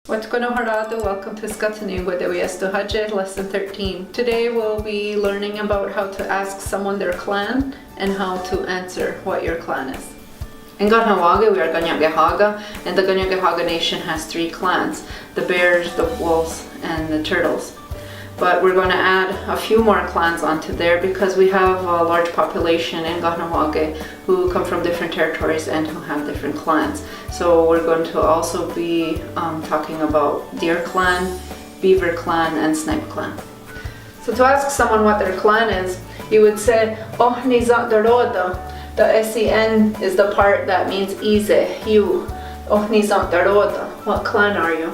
What's going on, welcome to Kanien'keha, lesson 13. Today we'll be learning about how to ask someone their clan and how to answer what your clan is. In Langauge, we are Kanien'keha, and the Kanien'keha nation has 3 clans: the bears, the wolves, and the turtles. But we're going to add a few more clans onto there because we have a large population in Langauge who come from different territories and who have different clans. So we're going to also be talking about deer clan, beaver clan, and snipe clan. So to ask someone what their clan is, you would say, "Oh, ni daroda." The sen is the part that means easy, you. "Oh, ni daroda." What clan are you?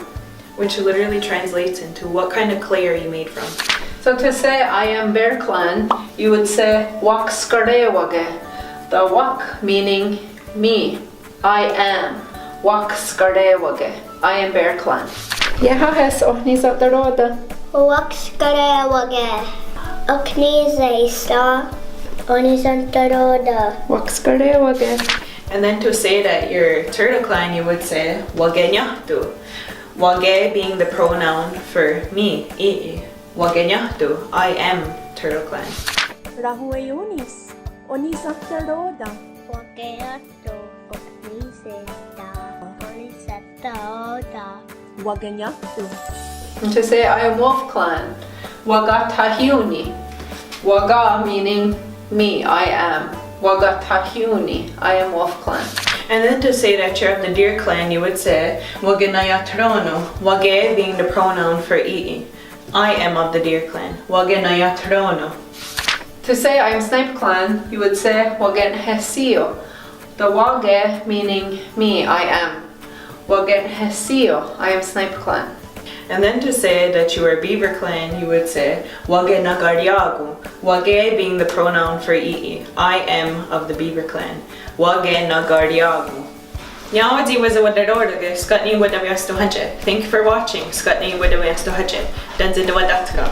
Which literally translates into what kind of clay are you made from. So to say I am bear clan, you would say wak skarewage. The wak meaning me, I am. Wak skarewage. I am bear clan. Jehahes ohniza daroda. Wak skarewage. Okniza onizan daroda. Wak skarewage. And then to say that you're turtle clan, you would say wagenyahtu. Wage being the pronoun for me, ii. Wagenyahtu, I am turtle clan. Rahueyonis, onisaktaroda. Wageato oknizeta onizatoda. Waganyaktu. And to say I am wolf clan, wagatahiuni. Waga meaning me, I am. Wagatahiuni, I am wolf clan. And then to say that you're of the deer clan, you would say wagenayatrono. Wage being the pronoun for ii. I am of the deer clan. Wagenayatrono. To say I am snipe clan, you would say Kanien'keha. The wage meaning me, I am. Kanien'keha, I am snipe clan. And then to say that you are beaver clan, you would say wagenagariagu. Wage being the pronoun for ii. I am of the beaver clan. Wagenagariagu. Nyawadi was a wadarodaga, Kanien'keha. Thank you for watching. Kanien'keha. Danzidawadatka.